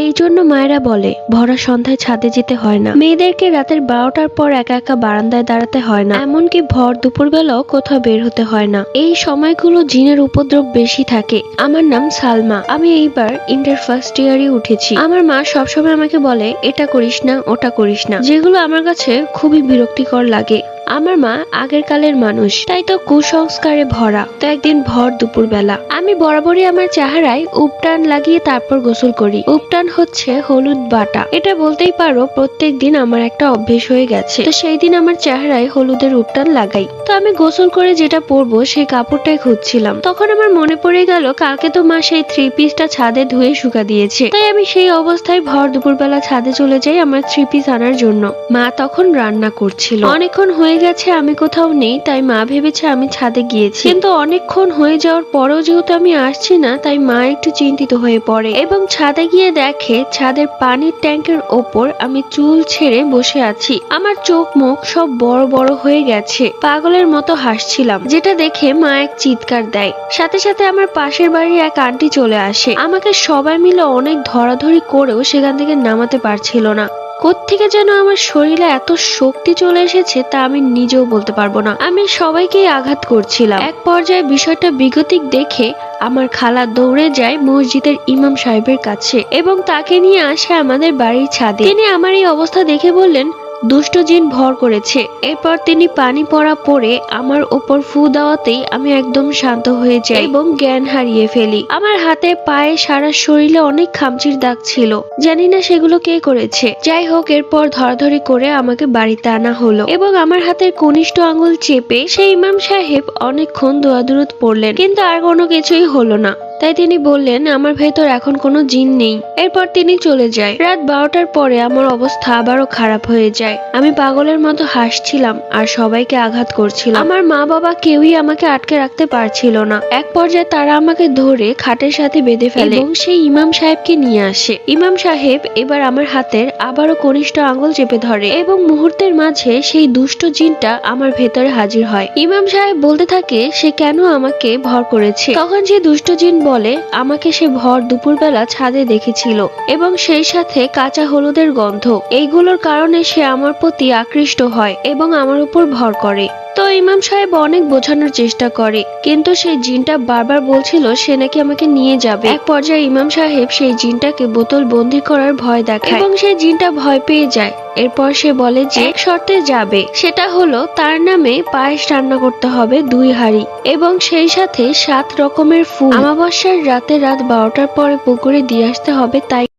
এই জন্য মায়েরা বলে ভরা সন্ধ্যায় ছাদে যেতে হয় না, মেয়েদেরকে রাতের 12টার পর একা একা বারান্দায় দাঁড়াতে হয় না, এমনকি ভর দুপুর বেলাও কোথাও বের হতে হয় না। এই সময়গুলো জিনের উপদ্রব বেশি থাকে। আমার নাম সালমা, আমি এইবার ইন্টার ফার্স্ট ইয়ারে উঠেছি। আমার মা সবসময় আমাকে বলে এটা করিস না ওটা করিস না, যেগুলো আমার কাছে খুবই বিরক্তিকর লাগে। আমার মা আগের কালের মানুষ, তাই তো কুসংস্কারে ভরা। তো একদিন ভর দুপুর বেলা আমি বরাবরই আমার চেহারায় উপটান লাগিয়ে তারপর গোসল করি। উপটান হচ্ছে হলুদ বাটা, এটা বলতেই পারো প্রত্যেক দিন আমার একটা অভ্যেস হয়ে গেছে। তো সেই দিন আমার চেহারায় হলুদের উপটান লাগাই। তো আমি গোসল করে যেটা পরবো সেই কাপড়টাই খুঁজছিলাম, তখন আমার মনে পড়ে গেল কালকে তো মা সেই 3 পিসটা ছাদে ধুয়ে শুকা দিয়েছে। তাই আমি সেই অবস্থায় ভর দুপুর বেলা ছাদে চলে যাই আমার 3 পিস আনার জন্য। মা তখন রান্না করছিল। অনেকক্ষণ হয়ে গেছে আমি কোথাও নেই, তাই মা ভেবেছে আমি ছাদে গিয়েছি। কিন্তু অনেকক্ষণ হয়ে যাওয়ার পরেও যেহেতু আমি আসছি না, তাই মা একটু চিন্তিত হয়ে পড়ে এবং ছাদে গিয়ে দেখে ছাদের পানির ট্যাঙ্কের ওপর আমি চুল ছেড়ে বসে আছি। আমার চোখ মুখ সব বড় বড় হয়ে গেছে, পাগলের মতো হাসছিলাম, যেটা দেখে মা এক চিৎকার দেয়। সাথে সাথে আমার পাশের বাড়ির এক আন্টি চলে আসে। আমাকে সবাই মিলে অনেক ধরাধরি করেও সেখান থেকে নামাতে পারছিল না। কোত্থেকে যেন আমার শরীরে এত শক্তি চলে এসেছে তা আমি নিজেও বলতে পারবো না। আমি সবাইকেই আঘাত করছিলাম। এক পর্যায়ে বিষয়টা বিগতিক দেখে আমার খালা দৌড়ে যায় মসজিদের ইমাম সাহেবের কাছে এবং তাকে নিয়ে আসে আমাদের বাড়ির ছাদে। তিনি আমার এই অবস্থা দেখে বললেন দুষ্ট জিন ভর করেছে। এরপর তিনি পানি পড়া পরে আমার ওপর ফু দেওয়াতেই আমি একদম শান্ত হয়ে যাই এবং জ্ঞান হারিয়ে ফেলি। আমার হাতে পায়ে সারা শরীরে অনেক খামচির দাগ ছিল, জানি না সেগুলো কে করেছে। যাই হোক, এরপর ধরাধরি করে আমাকে বাড়িতে আনা হলো এবং আমার হাতের কনিষ্ঠ আঙুল চেপে সেই ইমাম সাহেব অনেকক্ষণ দোয়া দুরুদ পড়লেন, কিন্তু আর কোনো কিছুই হলো না। তাই তিনি বললেন আমার ভেতর এখন কোনো জিন নেই। এরপর তিনি চলে যায়। রাত 12টার পরে আমার অবস্থা আবারও খারাপ হয়ে যায়। আমি পাগলের মতো হাসছিলাম আর সবাইকে আঘাত করছিলাম। আমার মা বাবা কেউই আমাকে আটকে রাখতে পারছিল না। এক পর্যায়ে তারা আমাকে ধরে খাটের সাথে বেঁধে ফেলে এবং সেই ইমাম সাহেবকে নিয়ে আসে। ইমাম সাহেব এবার আমার হাতের আবারও কনিষ্ঠ আঙুল চেপে ধরে এবং মুহূর্তের মাঝে সেই দুষ্ট জিনটা আমার ভেতরে হাজির হয়। ইমাম সাহেব বলতে থাকে সে কেন আমাকে ভর করেছে। তখন সেই দুষ্ট জিন বলে আমাকে সে ভর দুপুরবেলা ছাদে দেখেছিল এবং সেই সাথে কাঁচা হলুদের গন্ধ। এইগুলোর কারণে সে আমার প্রতি আকৃষ্ট হয় এবং আমার উপর ভর করে। তো ইমাম সাহেব অনেক বোঝানোর চেষ্টা করে, কিন্তু সেই জিনটা বারবার বলছিল সে নাকি আমাকে নিয়ে যাবে। এক পর্যায়ে ইমাম সাহেব সেই জিনটাকে বোতল বন্দি করার ভয় দেখায় এবং সেই জিনটা ভয় পেয়ে যায়। এরপর সে বলে যে এক শর্তে যাবে, সেটা হলো তার নামে পায়েস রান্না করতে হবে 2 হাঁড়ি এবং সেই সাথে 7 রকমের ফুল আমাবস্যার রাতে রাত 12টার পরে পুকুরে দিয়ে আসতে হবে। তাই